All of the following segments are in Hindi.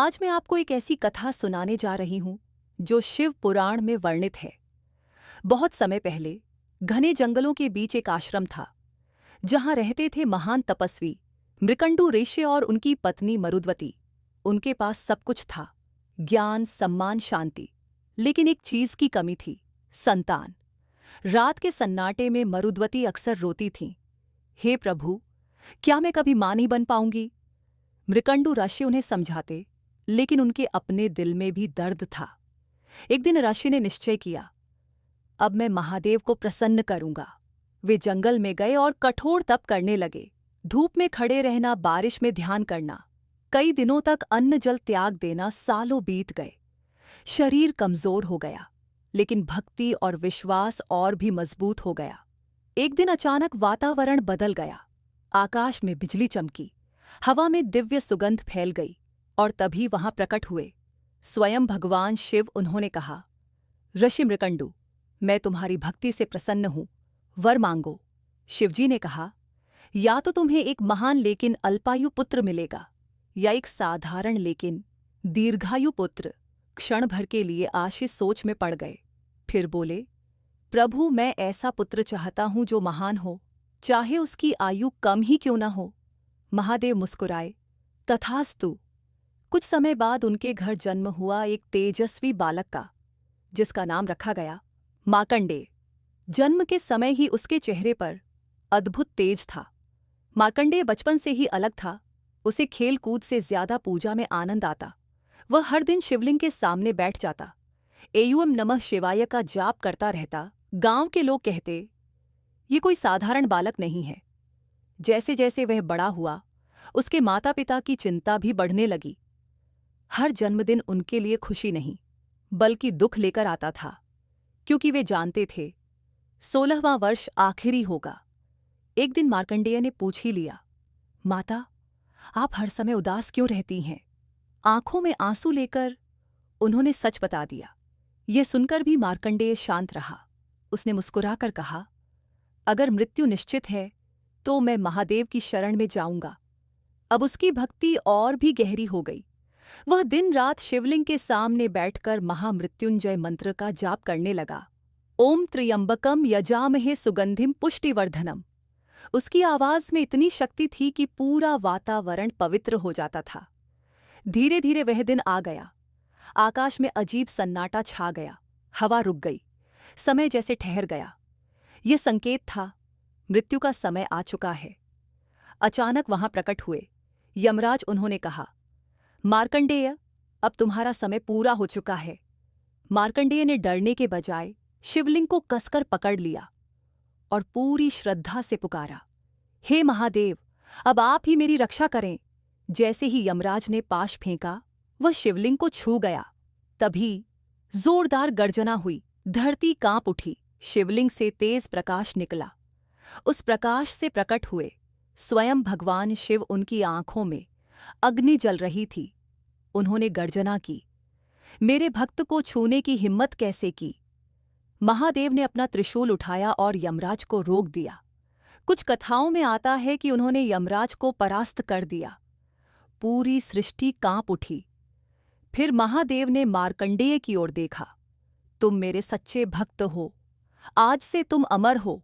आज मैं आपको एक ऐसी कथा सुनाने जा रही हूं जो शिव पुराण में वर्णित है। बहुत समय पहले घने जंगलों के बीच एक आश्रम था जहां रहते थे महान तपस्वी मृकंडू ऋषि और उनकी पत्नी मरुद्वती। उनके पास सब कुछ था, ज्ञान, सम्मान, शांति, लेकिन एक चीज की कमी थी, संतान। रात के सन्नाटे में मरुद्वती अक्सर रोती थीं, हे प्रभु, क्या मैं कभी मां नहीं बन पाऊंगी? मृकंडू ऋषि उन्हें समझाते, लेकिन उनके अपने दिल में भी दर्द था। एक दिन ऋषि ने निश्चय किया, अब मैं महादेव को प्रसन्न करूंगा। वे जंगल में गए और कठोर तप करने लगे। धूप में खड़े रहना, बारिश में ध्यान करना, कई दिनों तक अन्न जल त्याग देना। सालों बीत गए, शरीर कमजोर हो गया, लेकिन भक्ति और विश्वास और भी मजबूत हो गया। एक दिन अचानक वातावरण बदल गया। आकाश में बिजली चमकी, हवा में दिव्य सुगंध फैल गई, और तभी वहां प्रकट हुए स्वयं भगवान शिव। उन्होंने कहा, ऋषि मृकंडू, मैं तुम्हारी भक्ति से प्रसन्न हूं, वर मांगो। शिवजी ने कहा, या तो तुम्हें एक महान लेकिन अल्पायु पुत्र मिलेगा, या एक साधारण लेकिन दीर्घायु पुत्र। क्षण भर के लिए आशीष सोच में पड़ गए, फिर बोले, प्रभु, मैं ऐसा पुत्र चाहता हूं जो महान हो, चाहे उसकी आयु कम ही क्यों न हो। महादेव मुस्कुराए, तथास्तु। कुछ समय बाद उनके घर जन्म हुआ एक तेजस्वी बालक का, जिसका नाम रखा गया मार्कंडेय। जन्म के समय ही उसके चेहरे पर अद्भुत तेज था। मार्कंडेय बचपन से ही अलग था। उसे खेल कूद से ज्यादा पूजा में आनंद आता। वह हर दिन शिवलिंग के सामने बैठ जाता, एयूएम नमः शिवाय का जाप करता रहता। गांव के लोग कहते, ये कोई साधारण बालक नहीं है। जैसे जैसे वह बड़ा हुआ, उसके माता पिता की चिंता भी बढ़ने लगी। हर जन्मदिन उनके लिए खुशी नहीं, बल्कि दुख लेकर आता था, क्योंकि वे जानते थे 16वां वर्ष आखिरी होगा। एक दिन मार्कंडेय ने पूछ ही लिया, माता, आप हर समय उदास क्यों रहती हैं? आंखों में आंसू लेकर उन्होंने सच बता दिया। यह सुनकर भी मार्कंडेय शांत रहा। उसने मुस्कुराकर कहा, अगर मृत्यु निश्चित है तो मैं महादेव की शरण में जाऊंगा। अब उसकी भक्ति और भी गहरी हो गई। वह दिन रात शिवलिंग के सामने बैठकर महामृत्युंजय मंत्र का जाप करने लगा। ओम त्र्यंबकम यजामहे सुगंधिम पुष्टिवर्धनम। उसकी आवाज में इतनी शक्ति थी कि पूरा वातावरण पवित्र हो जाता था। धीरे धीरे वह दिन आ गया। आकाश में अजीब सन्नाटा छा गया, हवा रुक गई, समय जैसे ठहर गया। यह संकेत था, मृत्यु का समय आ चुका है। अचानक वहां प्रकट हुए यमराज। उन्होंने कहा, मार्कंडेय, अब तुम्हारा समय पूरा हो चुका है। मार्कंडेय ने डरने के बजाय शिवलिंग को कसकर पकड़ लिया और पूरी श्रद्धा से पुकारा, हे महादेव, अब आप ही मेरी रक्षा करें। जैसे ही यमराज ने पाश फेंका, वह शिवलिंग को छू गया। तभी जोरदार गर्जना हुई, धरती कांप उठी, शिवलिंग से तेज प्रकाश निकला। उस प्रकाश से प्रकट हुए स्वयं भगवान शिव। उनकी आंखों में अग्नि जल रही थी। उन्होंने गर्जना की, मेरे भक्त को छूने की हिम्मत कैसे की? महादेव ने अपना त्रिशूल उठाया और यमराज को रोक दिया। कुछ कथाओं में आता है कि उन्होंने यमराज को परास्त कर दिया। पूरी सृष्टि कांप उठी। फिर महादेव ने मार्कंडेय की ओर देखा, तुम मेरे सच्चे भक्त हो, आज से तुम अमर हो।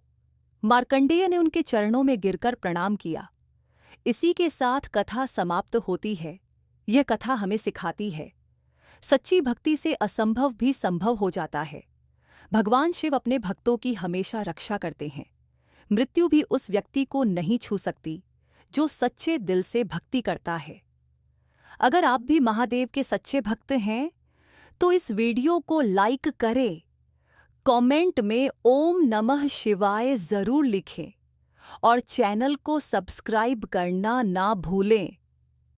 मार्कंडेय ने उनके चरणों में गिरकर प्रणाम किया। इसी के साथ कथा समाप्त होती है। यह कथा हमें सिखाती है, सच्ची भक्ति से असंभव भी संभव हो जाता है। भगवान शिव अपने भक्तों की हमेशा रक्षा करते हैं। मृत्यु भी उस व्यक्ति को नहीं छू सकती जो सच्चे दिल से भक्ति करता है। अगर आप भी महादेव के सच्चे भक्त हैं तो इस वीडियो को लाइक करें, कमेंट में ओम नमः शिवाय जरूर लिखें और चैनल को सब्सक्राइब करना ना भूलें।